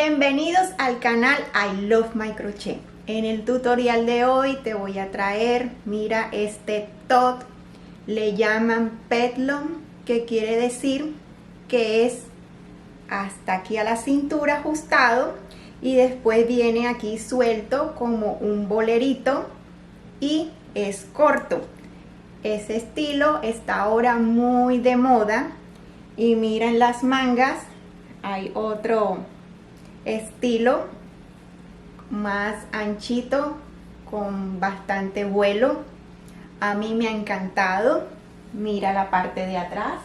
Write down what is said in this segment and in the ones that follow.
Bienvenidos al canal I Love My Crochet. En el tutorial de hoy te voy a traer, mira este top, le llaman peplum, que quiere decir que es hasta aquí a la cintura ajustado y después viene aquí suelto como un bolerito y es corto. Ese estilo está ahora muy de moda y miren las mangas, hay otro estilo más anchito con bastante vuelo. A mí me ha encantado. Mira la parte de atrás.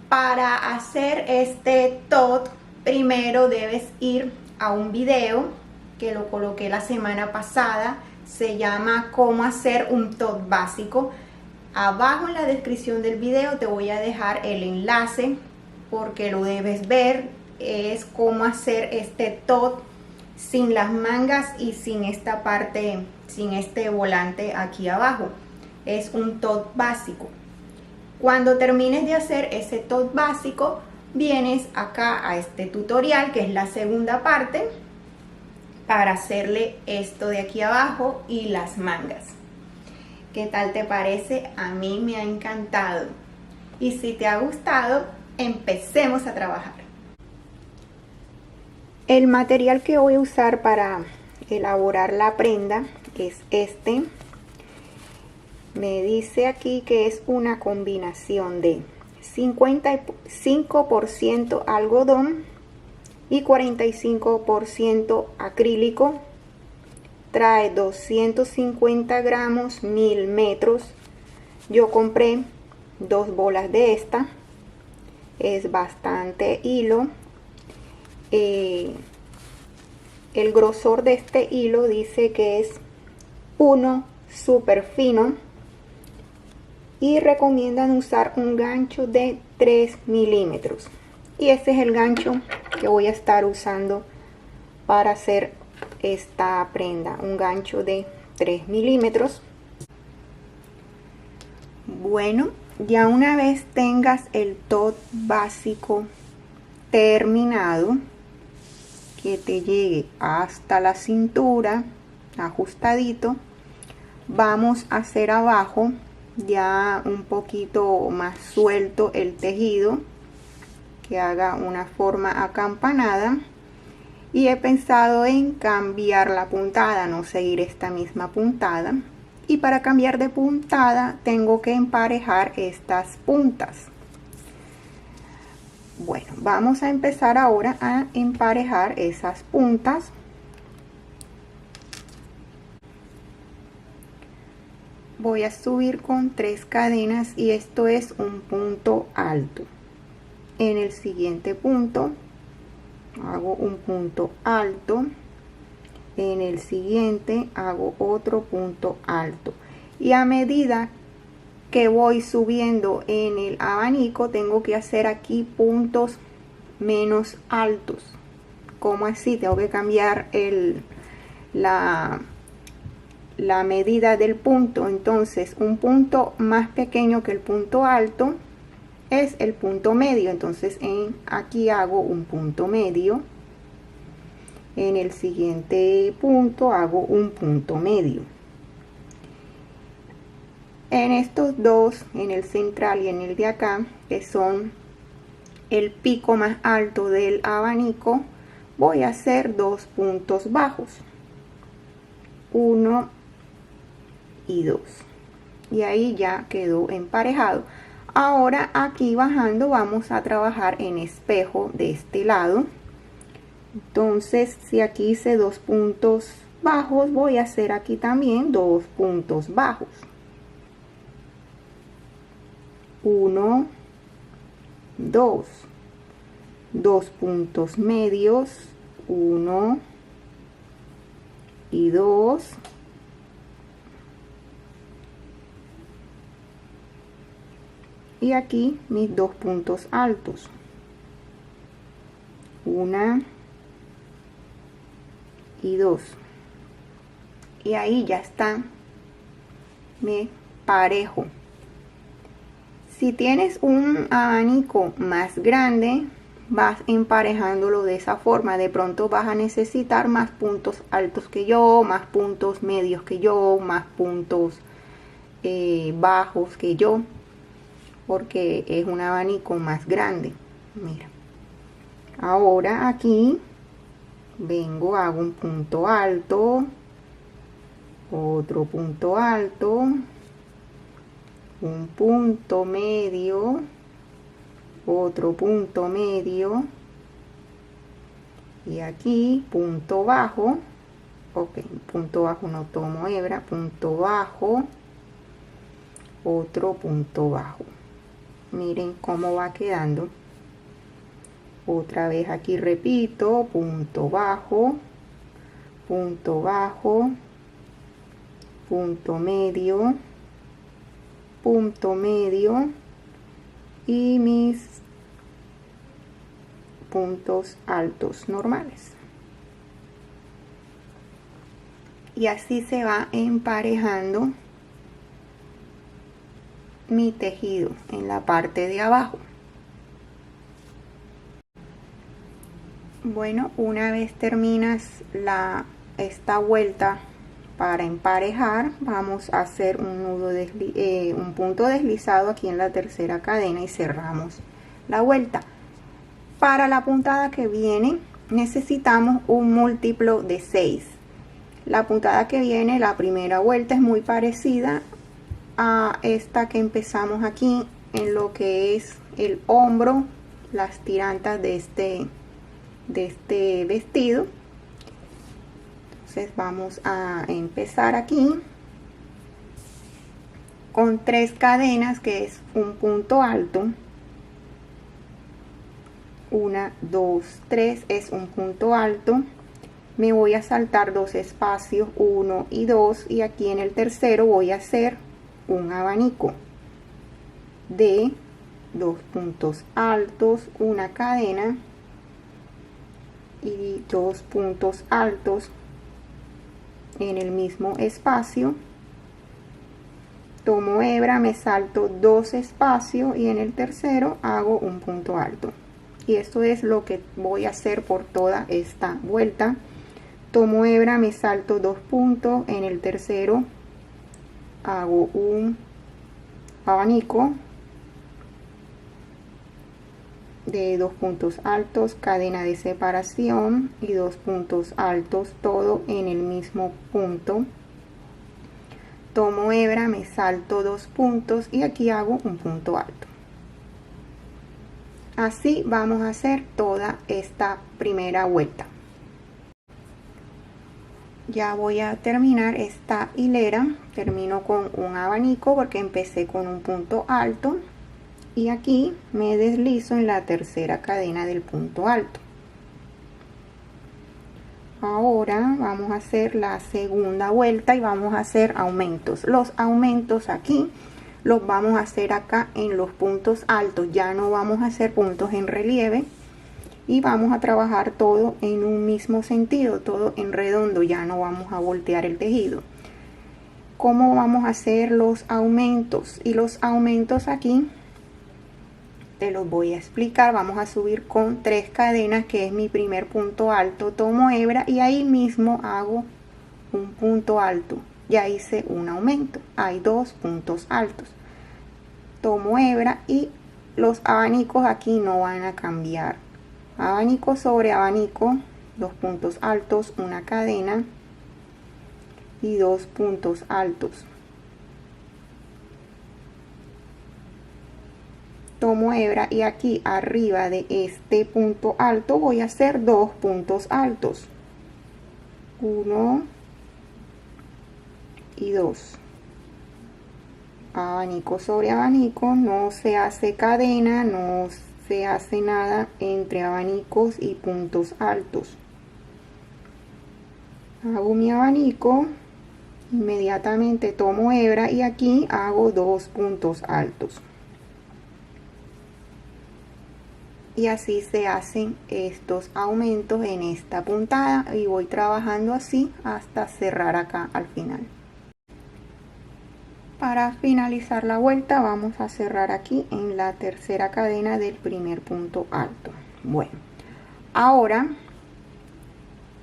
Para hacer este top primero debes ir a un video que lo coloqué la semana pasada, se llama cómo hacer un top básico. Abajo en la descripción del video te voy a dejar el enlace porque lo debes ver. Es cómo hacer este top sin las mangas y sin esta parte, sin este volante aquí abajo. Es un top básico. Cuando termines de hacer ese top básico, vienes acá a este tutorial que es la segunda parte para hacerle esto de aquí abajo y las mangas. ¿Qué tal te parece? A mí me ha encantado. Y si te ha gustado, empecemos a trabajar. El material que voy a usar para elaborar la prenda es este. Me dice aquí que es una combinación de 55% algodón y 45% acrílico. Trae 250 gramos, 1000 metros. Yo compré 2 bolas de esta. Es bastante hilo. El grosor de este hilo dice que es 1 súper fino y recomiendan usar un gancho de 3 milímetros, y este es el gancho que voy a estar usando para hacer esta prenda, un gancho de 3 milímetros. Bueno, ya una vez tengas el top básico terminado, que te llegue hasta la cintura ajustadito, vamos a hacer abajo ya un poquito más suelto el tejido, que haga una forma acampanada, y he pensado en cambiar la puntada, no seguir esta misma puntada, y para cambiar de puntada tengo que emparejar estas puntas. Bueno, vamos a empezar ahora a emparejar esas puntas. Voy a subir con 3 cadenas y esto es un punto alto. En el siguiente punto hago un punto alto, en el siguiente hago otro punto alto, y a medida que voy subiendo en el abanico tengo que hacer aquí puntos menos altos. Como así, tengo que cambiar la medida del punto. Entonces un punto más pequeño que el punto alto es el punto medio. Entonces aquí hago un punto medio, en el siguiente punto hago un punto medio. En estos dos, en el central y en el de acá, que son el pico más alto del abanico, voy a hacer 2 puntos bajos, 1 y 2, y ahí ya quedó emparejado. Ahora aquí bajando vamos a trabajar en espejo de este lado. Entonces, si aquí hice 2 puntos bajos, voy a hacer aquí también 2 puntos bajos, 1, 2, 2 puntos medios, 1 y 2, y aquí mis 2 puntos altos, 1 y 2, y ahí ya está, me parejo. Si tienes un abanico más grande, vas emparejándolo de esa forma. De pronto vas a necesitar más puntos altos que yo, más puntos medios que yo, más puntos bajos que yo, porque es un abanico más grande. Mira, ahora aquí vengo, hago un punto alto, otro punto alto, un punto medio, otro punto medio, y aquí punto bajo. Ok, punto bajo no tomo hebra, punto bajo, otro punto bajo. Miren cómo va quedando. Otra vez aquí repito, punto bajo, punto bajo, punto medio y mis puntos altos normales. Y así se va emparejando mi tejido en la parte de abajo. Bueno, una vez terminas esta vuelta para emparejar, vamos a hacer un nudo un punto deslizado aquí en la tercera cadena y cerramos la vuelta. Para la puntada que viene necesitamos un múltiplo de 6. La puntada que viene, la primera vuelta, es muy parecida a esta que empezamos aquí en lo que es el hombro, las tirantas de este vestido. Entonces vamos a empezar aquí con 3 cadenas, que es un punto alto. 1, 2, 3 es un punto alto. Me voy a saltar 2 espacios, 1 y 2, y aquí en el tercero voy a hacer un abanico de 2 puntos altos, una cadena y 2 puntos altos en el mismo espacio. Tomo hebra, me salto 2 espacios y en el tercero hago un punto alto. Y esto es lo que voy a hacer por toda esta vuelta. Tomo hebra, me salto 2 puntos, en el tercero hago un abanico de 2 puntos altos, cadena de separación y 2 puntos altos, todo en el mismo punto. Tomo hebra, me salto 2 puntos y aquí hago un punto alto. Así vamos a hacer toda esta primera vuelta. Ya voy a terminar esta hilera. Termino con un abanico porque empecé con un punto alto y aquí me deslizo en la tercera cadena del punto alto. Ahora vamos a hacer la segunda vuelta y vamos a hacer aumentos. Los aumentos aquí los vamos a hacer acá en los puntos altos, ya no vamos a hacer puntos en relieve. Y vamos a trabajar todo en un mismo sentido, todo en redondo, ya no vamos a voltear el tejido. ¿Cómo vamos a hacer los aumentos? Y los aumentos aquí te los voy a explicar. Vamos a subir con 3 cadenas, que es mi primer punto alto. Tomo hebra y ahí mismo hago un punto alto. Ya hice un aumento, hay 2 puntos altos. Tomo hebra y los abanicos aquí no van a cambiar. Abanico sobre abanico, 2 puntos altos, una cadena y 2 puntos altos. Tomo hebra y aquí arriba de este punto alto voy a hacer 2 puntos altos, 1 y 2. Abanico sobre abanico, no se hace cadena, no se hace nada entre abanicos y puntos altos. Hago mi abanico, inmediatamente tomo hebra y aquí hago 2 puntos altos. Y así se hacen estos aumentos en esta puntada y voy trabajando así hasta cerrar acá al final. Para finalizar la vuelta vamos a cerrar aquí en la tercera cadena del primer punto alto. Bueno, ahora,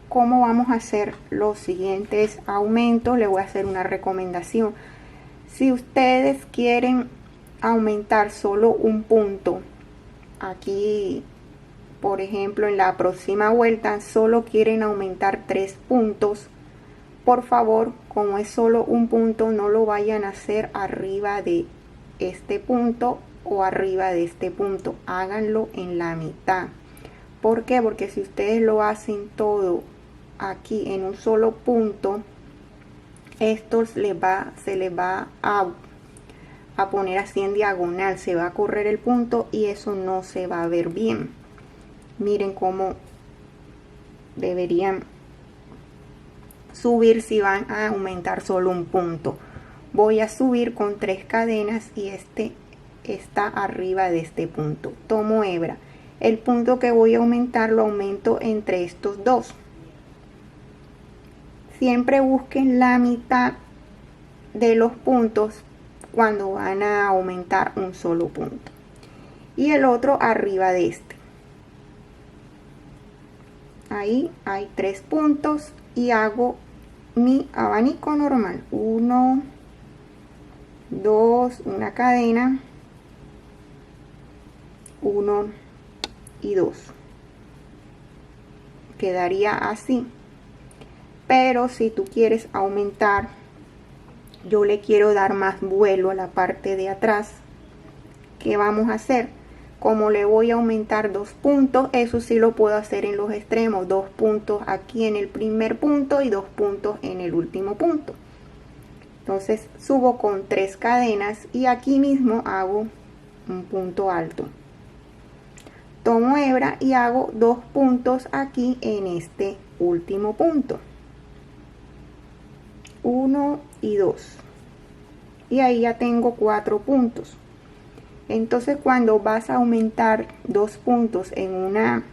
¿cómo vamos a hacer los siguientes aumentos? Le voy a hacer una recomendación. Si ustedes quieren aumentar solo un punto, aquí por ejemplo en la próxima vuelta solo quieren aumentar 3 puntos, por favor, como es solo un punto, no lo vayan a hacer arriba de este punto o arriba de este punto, háganlo en la mitad. ¿Por qué? Porque si ustedes lo hacen todo aquí en un solo punto, esto se les va a poner así en diagonal, se va a correr el punto y eso no se va a ver bien. Miren cómo deberían subir si van a aumentar solo un punto. Voy a subir con 3 cadenas y este está arriba de este punto. Tomo hebra, el punto que voy a aumentar lo aumento entre estos dos. Siempre busquen la mitad de los puntos cuando van a aumentar un solo punto y el otro arriba de este. Ahí hay 3 puntos y hago mi abanico normal, 1, 2, una cadena, 1 y 2, quedaría así. Pero si tú quieres aumentar, yo le quiero dar más vuelo a la parte de atrás, ¿qué vamos a hacer? Como le voy a aumentar 2 puntos, eso sí lo puedo hacer en los extremos, 2 puntos aquí en el primer punto y 2 puntos en el último punto. Entonces subo con 3 cadenas y aquí mismo hago un punto alto. Tomo hebra y hago 2 puntos aquí en este último punto. 1 y 2. Y ahí ya tengo 4 puntos. Entonces cuando vas a aumentar 2 puntos en una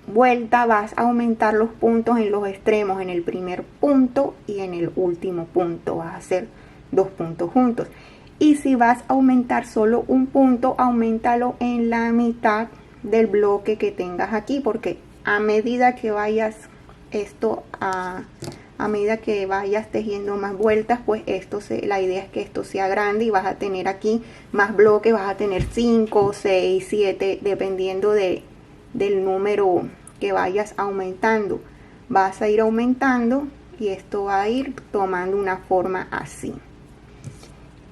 vuelta, vas a aumentar los puntos en los extremos, en el primer punto y en el último punto. Vas a hacer 2 puntos juntos. Y si vas a aumentar solo un punto, aumentalo en la mitad del bloque que tengas aquí, porque a medida que vayas a medida que vayas tejiendo más vueltas, pues la idea es que esto sea grande y vas a tener aquí más bloques, vas a tener 5, 6, 7, dependiendo del número que vayas aumentando. Vas a ir aumentando y esto va a ir tomando una forma así.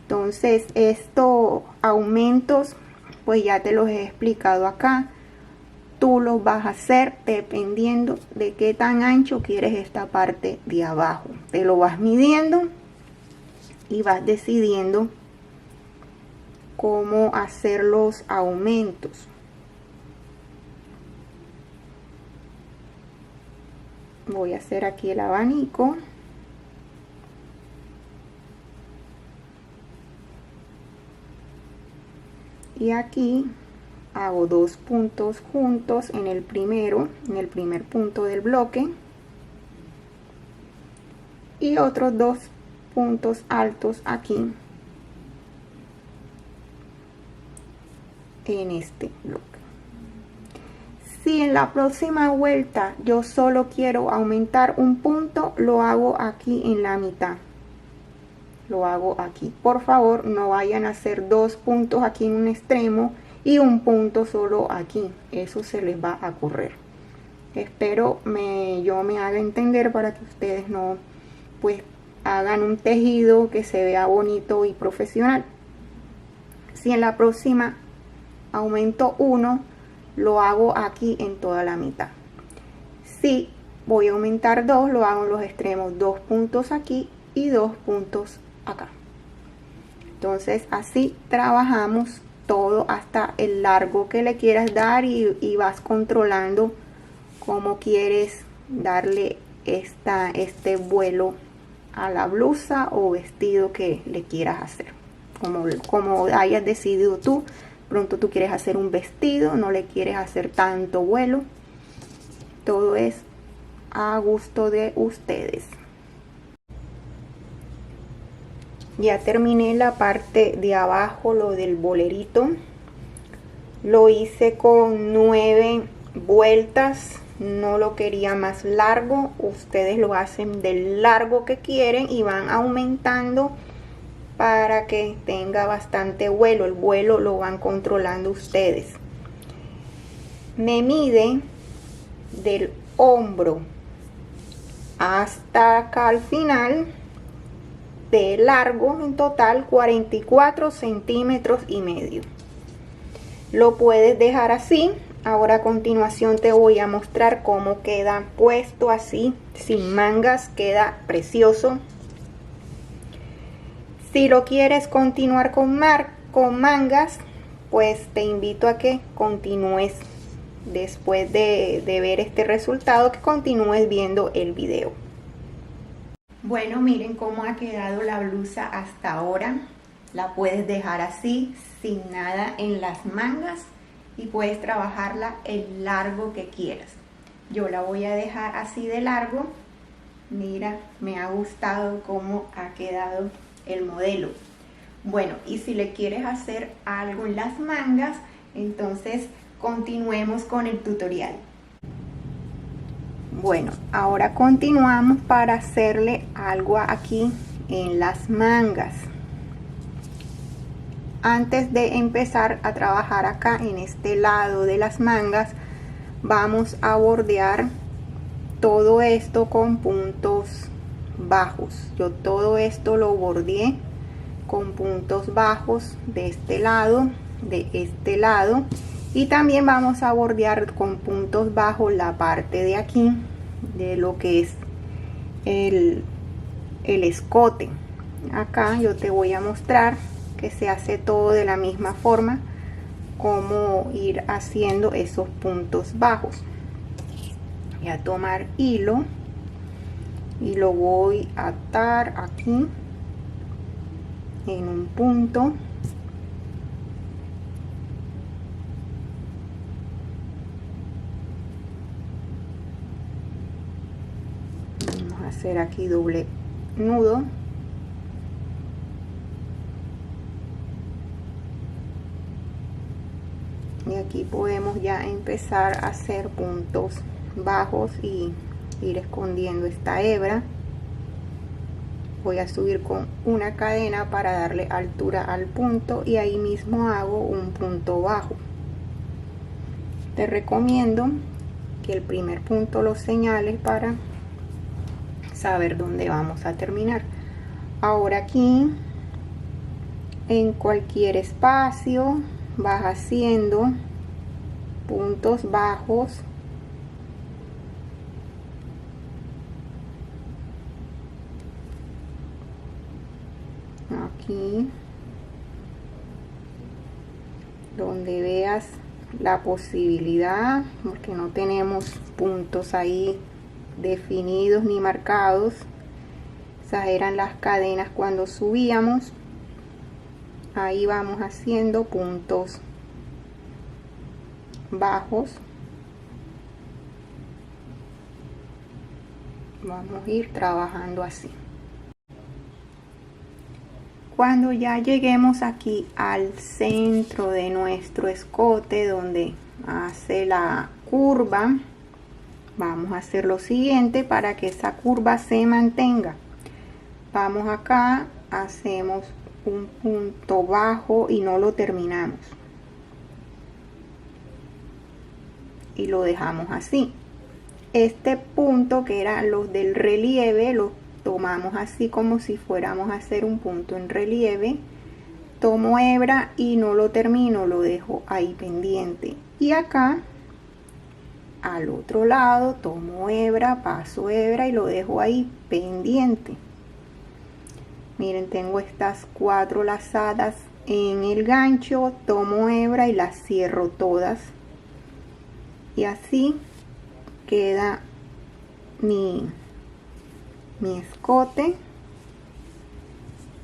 Entonces estos aumentos pues ya te los he explicado acá. Tú los vas a hacer dependiendo de qué tan ancho quieres esta parte de abajo. Te lo vas midiendo y vas decidiendo cómo hacer los aumentos. Voy a hacer aquí el abanico. Y aquí hago 2 puntos juntos en el primer punto del bloque y otros 2 puntos altos aquí en este bloque. Si en la próxima vuelta yo solo quiero aumentar un punto, lo hago aquí en la mitad. Lo hago aquí. Por favor, no vayan a hacer 2 puntos aquí en un extremo y un punto solo aquí. Eso se les va a correr. Espero yo me haga entender para que ustedes no pues hagan un tejido que se vea bonito y profesional. Si en la próxima aumento 1, lo hago aquí en toda la mitad. Si voy a aumentar 2, lo hago en los extremos, 2 puntos aquí y 2 puntos acá. Entonces así trabajamos todo hasta el largo que le quieras dar y vas controlando cómo quieres darle este vuelo a la blusa o vestido que le quieras hacer, como hayas decidido tú. Pronto tú quieres hacer un vestido, no le quieres hacer tanto vuelo, todo es a gusto de ustedes. Ya terminé la parte de abajo, lo del bolerito. Lo hice con 9 vueltas. No lo quería más largo. Ustedes lo hacen del largo que quieren y van aumentando para que tenga bastante vuelo. El vuelo lo van controlando ustedes. Me mide del hombro hasta acá al final de largo, en total 44 centímetros y medio. Lo puedes dejar así. Ahora a continuación te voy a mostrar cómo queda puesto así, sin mangas. Queda precioso. Si lo quieres continuar con mangas, pues te invito a que continúes después de ver este resultado, que continúes viendo el video. Bueno, miren cómo ha quedado la blusa hasta ahora. La puedes dejar así, sin nada en las mangas, y puedes trabajarla el largo que quieras. Yo la voy a dejar así de largo. Mira, me ha gustado cómo ha quedado el modelo. Bueno, y si le quieres hacer algo en las mangas, entonces continuemos con el tutorial. Bueno, ahora continuamos para hacerle algo aquí en las mangas. Antes de empezar a trabajar acá en este lado de las mangas, vamos a bordear todo esto con puntos bajos. Yo todo esto lo bordeé con puntos bajos de este lado, y también vamos a bordear con puntos bajos la parte de aquí de lo que es el escote. Acá yo te voy a mostrar que se hace todo de la misma forma, cómo ir haciendo esos puntos bajos. Voy a tomar hilo y lo voy a atar aquí en un punto. Vamos a hacer aquí doble nudo. Y aquí podemos ya empezar a hacer puntos bajos y ir escondiendo esta hebra. Voy a subir con una cadena para darle altura al punto, y ahí mismo hago un punto bajo. Te recomiendo que el primer punto lo señales para saber dónde vamos a terminar. Ahora aquí, en cualquier espacio, vas haciendo puntos bajos aquí donde veas la posibilidad, porque no tenemos puntos ahí definidos ni marcados. Esas eran las cadenas cuando subíamos. Ahí vamos haciendo puntos bajos. Vamos a ir trabajando así. Cuando ya lleguemos aquí al centro de nuestro escote, donde hace la curva, vamos a hacer lo siguiente para que esa curva se mantenga. Vamos acá, hacemos un punto bajo y no lo terminamos, y lo dejamos así. Este punto, que era los del relieve, lo tomamos así como si fuéramos a hacer un punto en relieve. Tomo hebra y no lo termino, lo dejo ahí pendiente. Y acá al otro lado tomo hebra, paso hebra y lo dejo ahí pendiente. Miren, tengo estas 4 lazadas en el gancho, tomo hebra y las cierro todas, y así queda mi escote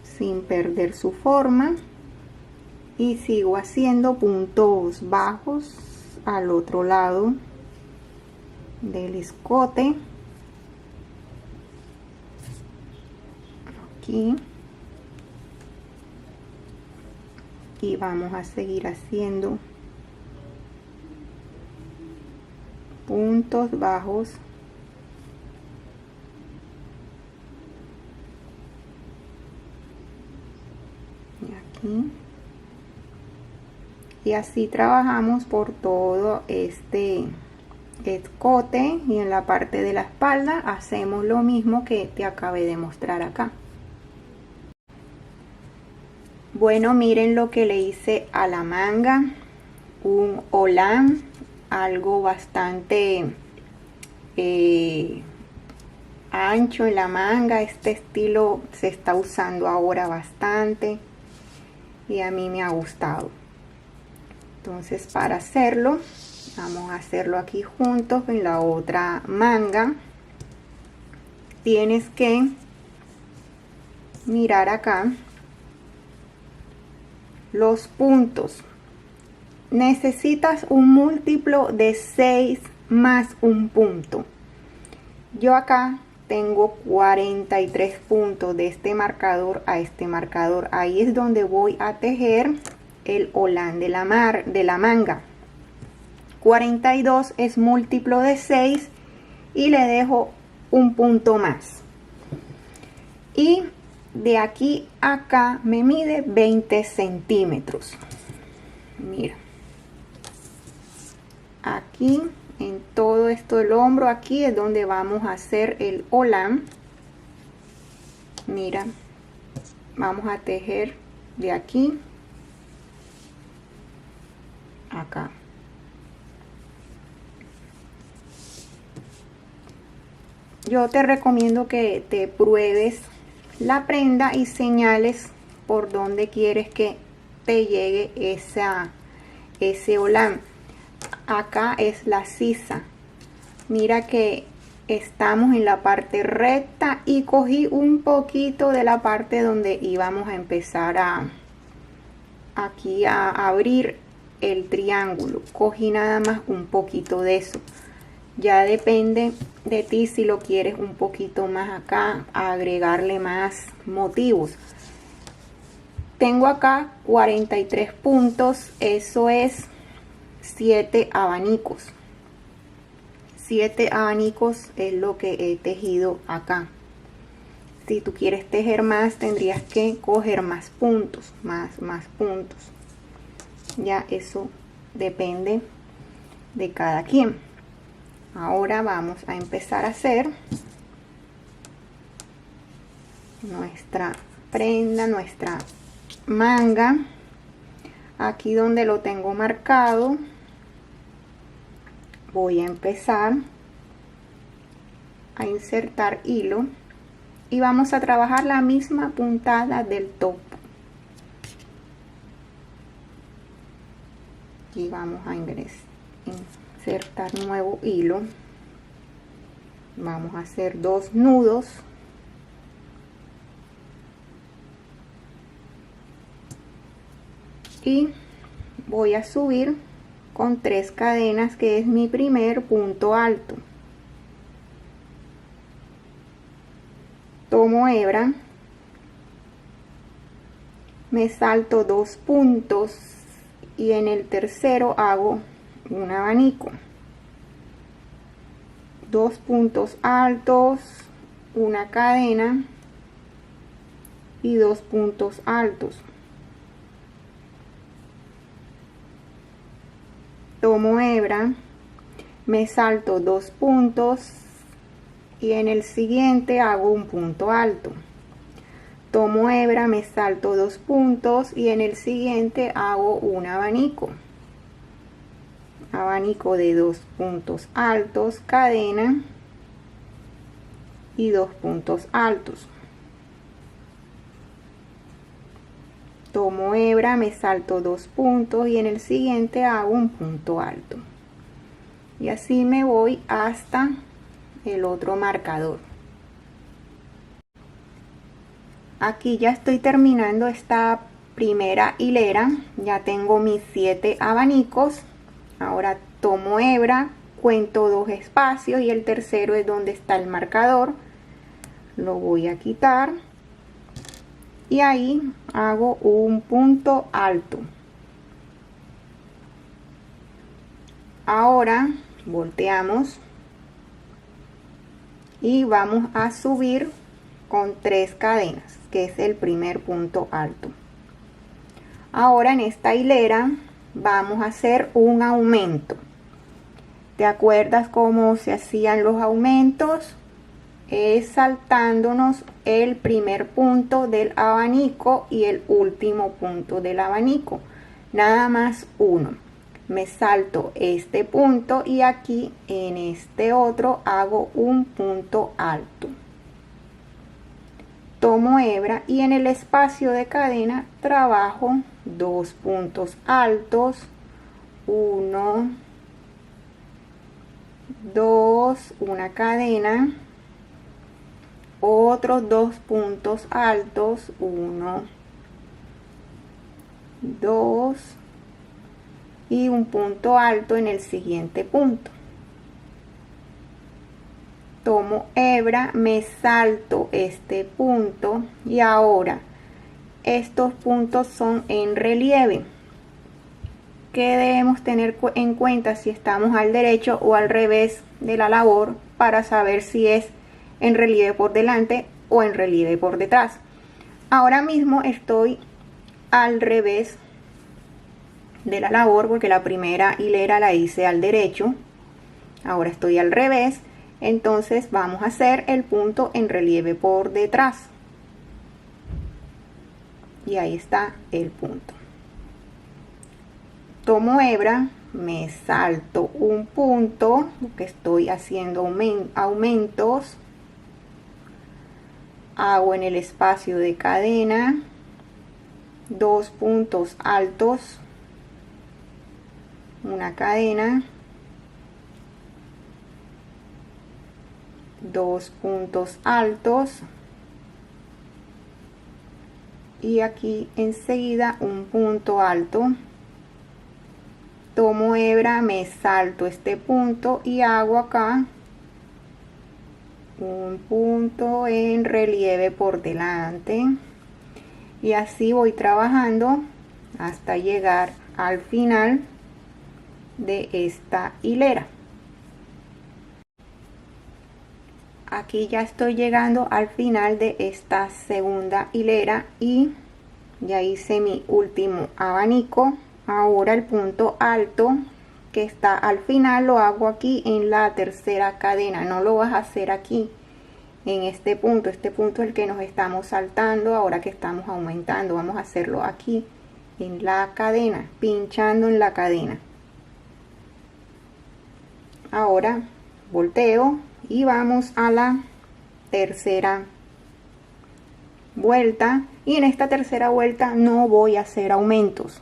sin perder su forma. Y sigo haciendo puntos bajos al otro lado del escote, aquí, y vamos a seguir haciendo puntos bajos y aquí, y así trabajamos por todo este escote, y en la parte de la espalda hacemos lo mismo que te acabé de mostrar acá. Bueno, miren lo que le hice a la manga, un holán, algo bastante ancho en la manga. Este estilo se está usando ahora bastante y a mí me ha gustado. Entonces, para hacerlo, vamos a hacerlo aquí juntos en la otra manga. Tienes que mirar acá los puntos. Necesitas un múltiplo de 6 más un punto. Yo acá tengo 43 puntos de este marcador a este marcador. Ahí es donde voy a tejer el holán de la manga. 42 es múltiplo de 6 y le dejo un punto más. Y de aquí a acá me mide 20 centímetros. Mira, aquí en todo esto del hombro, aquí es donde vamos a hacer el holán. Mira, vamos a tejer de aquí a acá. Yo te recomiendo que te pruebes la prenda y señales por donde quieres que te llegue ese holán. Acá es la sisa. Mira que estamos en la parte recta y cogí un poquito de la parte donde íbamos a empezar aquí a abrir el triángulo. Cogí nada más un poquito de eso. Ya depende de ti si lo quieres un poquito más acá, agregarle más motivos. Tengo acá 43 puntos, eso es 7 abanicos. 7 abanicos es lo que he tejido acá. Si tú quieres tejer más, tendrías que coger más puntos, más puntos. Ya eso depende de cada quien. Ahora vamos a empezar a hacer nuestra prenda, nuestra manga. Aquí donde lo tengo marcado, voy a empezar a insertar hilo y vamos a trabajar la misma puntada del topo. Aquí vamos a insertar nuevo hilo. Vamos a hacer 2 nudos y voy a subir con 3 cadenas, que es mi primer punto alto. Tomo hebra, me salto 2 puntos y en el tercero hago un abanico. 2 puntos altos, una cadena y 2 puntos altos. Tomo hebra, me salto 2 puntos y en el siguiente hago un punto alto. Tomo hebra, me salto 2 puntos y en el siguiente hago un abanico. Abanico de 2 puntos altos, cadena y 2 puntos altos. Tomo hebra, me salto 2 puntos y en el siguiente hago un punto alto. Y así me voy hasta el otro marcador. Aquí ya estoy terminando esta primera hilera, ya tengo mis 7 abanicos. Ahora tomo hebra, cuento 2 espacios y el tercero es donde está el marcador. Lo voy a quitar y ahí hago un punto alto. Ahora volteamos y vamos a subir con 3 cadenas, que es el primer punto alto. Ahora en esta hilera vamos a hacer un aumento. ¿Te acuerdas cómo se hacían los aumentos? Es saltándonos el primer punto del abanico y el último punto del abanico, nada más uno. Me salto este punto y aquí en este otro hago un punto alto. Tomo hebra y en el espacio de cadena trabajo 2 puntos altos, 1, 2, una cadena, otros 2 puntos altos, 1, 2 y un punto alto en el siguiente punto. Tomo hebra, me salto este punto y ahora estos puntos son en relieve. ¿Qué debemos tener en cuenta si estamos al derecho o al revés de la labor para saber si es en relieve por delante o en relieve por detrás? Ahora mismo estoy al revés de la labor porque la primera hilera la hice al derecho. Ahora estoy al revés, entonces vamos a hacer el punto en relieve por detrás y ahí está el punto. Tomo hebra, me salto un punto porque estoy haciendo aumentos, hago en el espacio de cadena 2 puntos altos, una cadena, 2 puntos altos y aquí enseguida un punto alto. Tomo hebra, me salto este punto y hago acá un punto en relieve por delante y así voy trabajando hasta llegar al final de esta hilera. Aquí ya estoy llegando al final de esta segunda hilera y ya hice mi último abanico. Ahora el punto alto que está al final lo hago aquí en la tercera cadena, no lo vas a hacer aquí en este punto es el que nos estamos saltando ahora que estamos aumentando. Vamos a hacerlo aquí en la cadena, pinchando en la cadena. Ahora volteo y vamos a la tercera vuelta y en esta tercera vuelta no voy a hacer aumentos.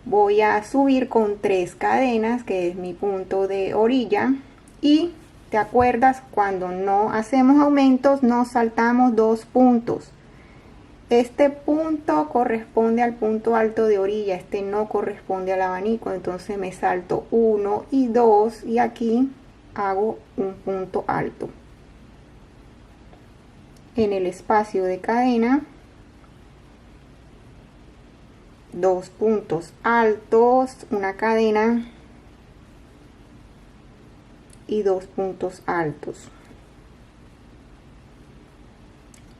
Voy a subir con 3 cadenas, que es mi punto de orilla, y te acuerdas cuando no hacemos aumentos nos saltamos 2 puntos. Este punto corresponde al punto alto de orilla, este no corresponde al abanico, entonces me salto 1 y 2 y aquí hago un punto alto. En el espacio de cadena 2 puntos altos, una cadena y 2 puntos altos,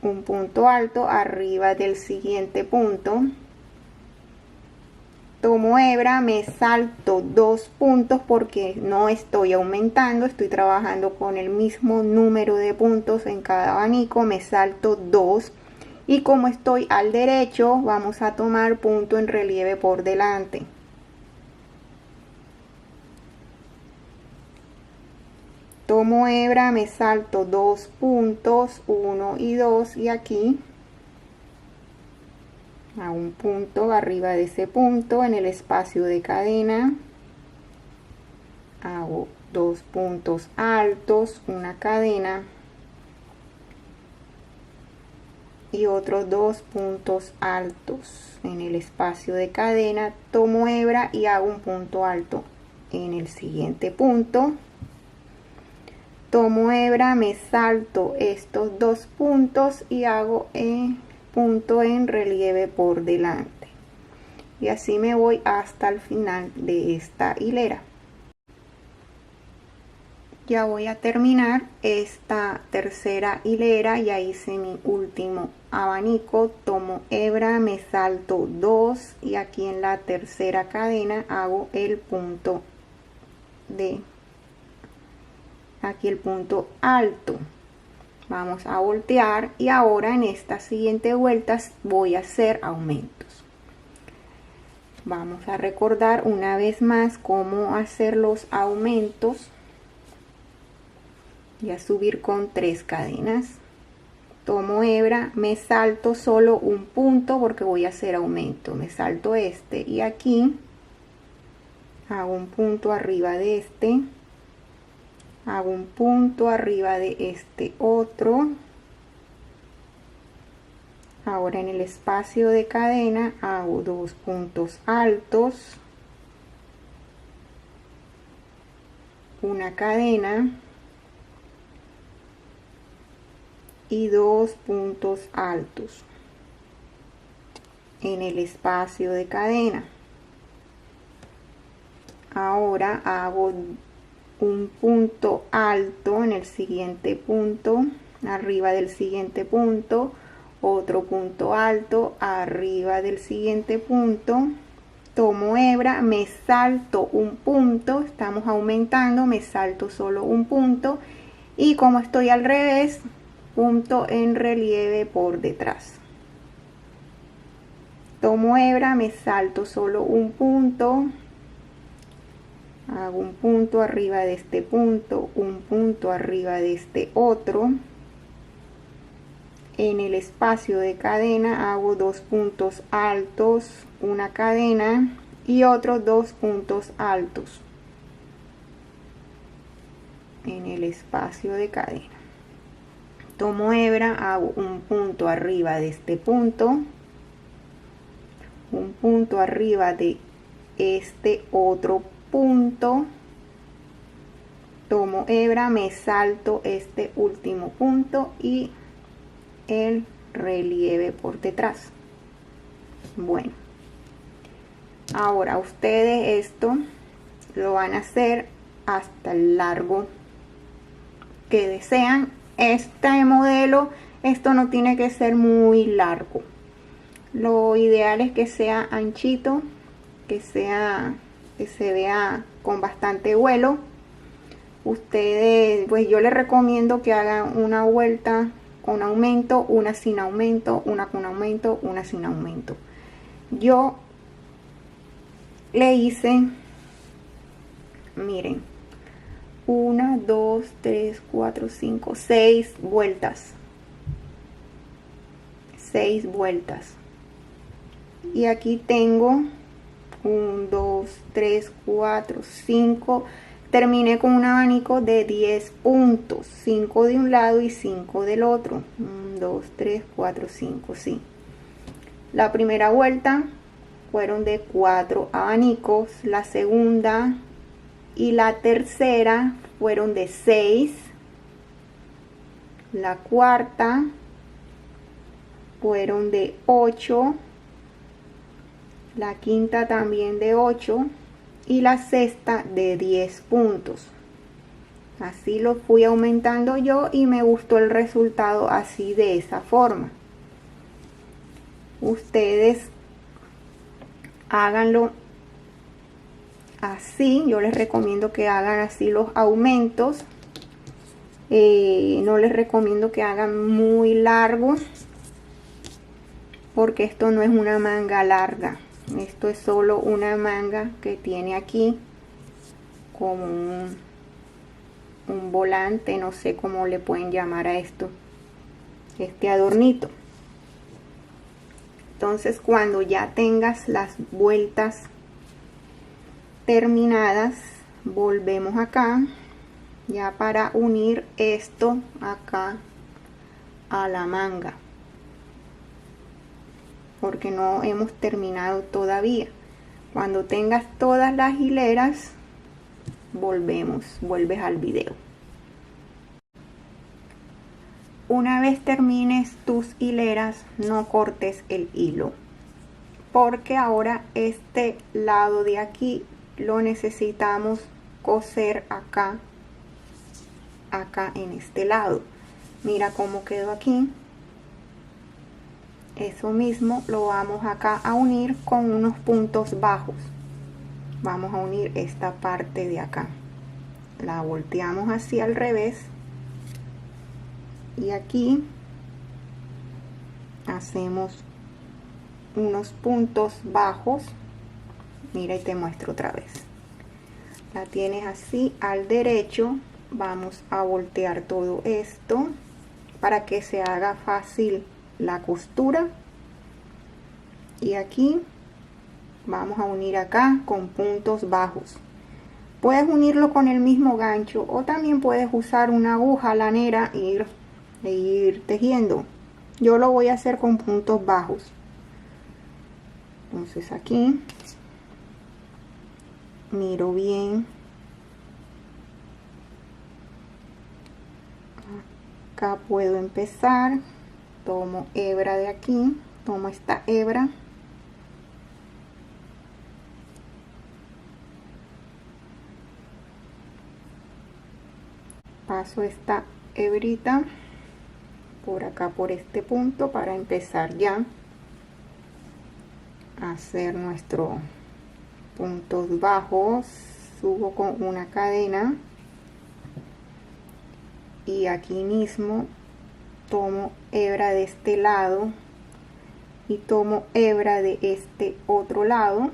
un punto alto arriba del siguiente punto. Tomo hebra, me salto 2 puntos porque no estoy aumentando, estoy trabajando con el mismo número de puntos en cada abanico, me salto 2 y como estoy al derecho vamos a tomar punto en relieve por delante. Tomo hebra, me salto 2 puntos, 1 y 2 y aquí a un punto arriba de ese punto en el espacio de cadena hago 2 puntos altos, una cadena y otros 2 puntos altos en el espacio de cadena. Tomo hebra y hago un punto alto en el siguiente punto. tomo hebra, me salto estos dos puntos y hago punto en relieve por delante, y así me voy hasta el final de esta hilera. Ya voy a terminar esta tercera hilera, ya hice mi último abanico, tomo hebra, me salto 2 y aquí en la tercera cadena hago el punto de aquí, el punto alto. Vamos a voltear y ahora en esta siguiente vuelta voy a hacer aumentos. Vamos a recordar una vez más cómo hacer los aumentos y a subir con 3 cadenas. Tomo hebra, me salto solo un punto porque voy a hacer aumento, me salto este y aquí hago un punto arriba de este, hago un punto arriba de este otro. Ahora en el espacio de cadena hago 2 puntos altos, una cadena y 2 puntos altos en el espacio de cadena. Ahora hago un punto alto en el siguiente punto, arriba del siguiente punto, otro punto alto arriba del siguiente punto, tomo hebra, me salto un punto, estamos aumentando, me salto solo un punto y como estoy al revés, punto en relieve por detrás. Tomo hebra, me salto solo un punto, hago un punto arriba de este punto, un punto arriba de este otro. En el espacio de cadena hago 2 puntos altos, una cadena y otros 2 puntos altos en el espacio de cadena. Tomo hebra, hago un punto arriba de este punto, un punto arriba de este otro punto, tomo hebra, me salto este último punto y el relieve por detrás. Bueno, ahora ustedes esto lo van a hacer hasta el largo que desean. Este modelo, esto no tiene que ser muy largo, lo ideal es que sea anchito, que se vea con bastante vuelo. Ustedes, pues yo les recomiendo que hagan una vuelta con aumento, una sin aumento, una con aumento, una sin aumento. Yo le hice, miren, 1, 2, 3, 4, 5, 6 vueltas. 6 vueltas. Y aquí tengo 1, 2, 3, 4, 5. Terminé con un abanico de 10 puntos. 5 de un lado y 5 del otro. 1, 2, 3, 4, 5, sí. La primera vuelta fueron de 4 abanicos. La segunda y la tercera fueron de 6. La cuarta fueron de 8. La quinta también de 8. Y la sexta de 10 puntos. Así lo fui aumentando yo y me gustó el resultado así, de esa forma. Ustedes háganlo así, yo les recomiendo que hagan así los aumentos. No les recomiendo que hagan muy largos porque esto no es una manga larga, esto es solo una manga que tiene aquí como un volante, no sé cómo le pueden llamar a esto, este adornito. Entonces cuando ya tengas las vueltas terminadas, volvemos acá ya para unir esto acá a la manga, porque no hemos terminado todavía. Cuando tengas todas las hileras, vuelves al video. Una vez termines tus hileras, no cortes el hilo, porque ahora este lado de aquí lo necesitamos coser acá en este lado. Mira cómo quedó aquí. Eso mismo lo vamos acá a unir con unos puntos bajos. Vamos a unir esta parte de acá, la volteamos así al revés y aquí hacemos unos puntos bajos. Mira, y te muestro otra vez. La tienes así al derecho. Vamos a voltear todo esto para que se haga fácil la costura, y aquí vamos a unir acá con puntos bajos. Puedes unirlo con el mismo gancho o también puedes usar una aguja lanera e ir tejiendo. Yo lo voy a hacer con puntos bajos. Entonces aquí miro bien. Acá puedo empezar. Tomo hebra de aquí, tomo esta hebra, paso esta hebrita por acá, por este punto, para empezar ya a hacer nuestros puntos bajos. Subo con una cadena y aquí mismo tomo hebra de este lado y tomo hebra de este otro lado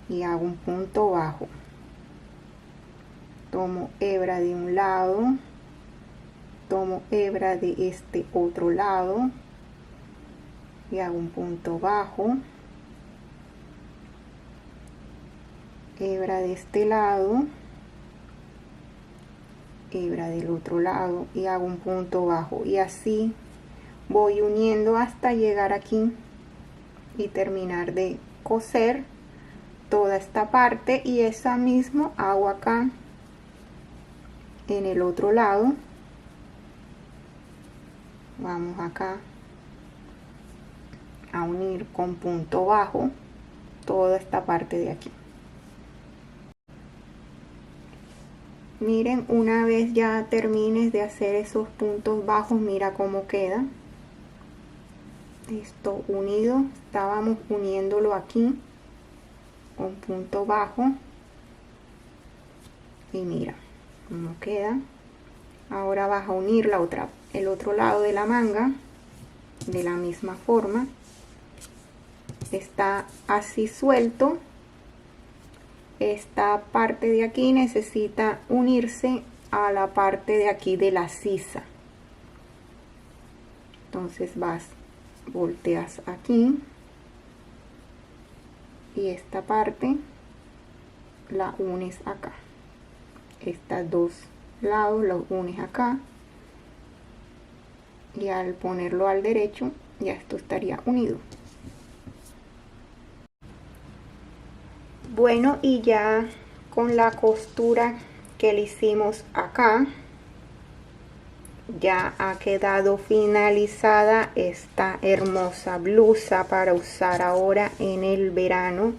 y hago un punto bajo. Tomo hebra de un lado, tomo hebra de este otro lado y hago un punto bajo, hebra de este lado, hebra del otro lado y hago un punto bajo, y así voy uniendo hasta llegar aquí y terminar de coser toda esta parte. Y esa mismo hago acá en el otro lado. Vamos acá a unir con punto bajo toda esta parte de aquí. Miren, una vez ya termines de hacer esos puntos bajos, mira cómo queda esto unido. Estábamos uniéndolo aquí con punto bajo y mira cómo queda. Ahora vas a unir el otro lado de la manga de la misma forma. Está así suelto. Esta parte de aquí necesita unirse a la parte de aquí de la sisa. Entonces volteas aquí y esta parte la unes acá. Estos dos lados los unes acá y al ponerlo al derecho ya esto estaría unido. Bueno, y ya con la costura que le hicimos acá, ya ha quedado finalizada esta hermosa blusa para usar ahora en el verano.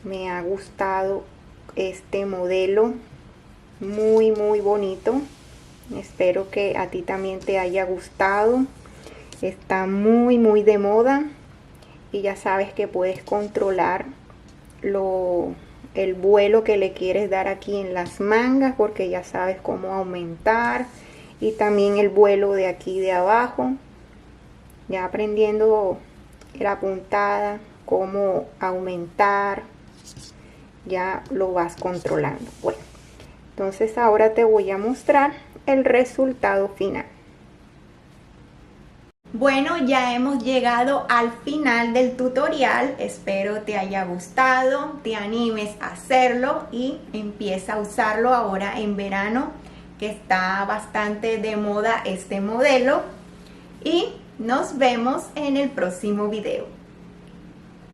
Me ha gustado este modelo, muy bonito. Espero que a ti también te haya gustado. Está muy de moda y ya sabes que puedes controlar el vuelo que le quieres dar aquí en las mangas, porque ya sabes cómo aumentar, y también el vuelo de aquí de abajo, ya aprendiendo la puntada, cómo aumentar, ya lo vas controlando. Bueno, entonces ahora te voy a mostrar el resultado final. Bueno, ya hemos llegado al final del tutorial. Espero te haya gustado, te animes a hacerlo y empieza a usarlo ahora en verano, que está bastante de moda este modelo. Y nos vemos en el próximo video.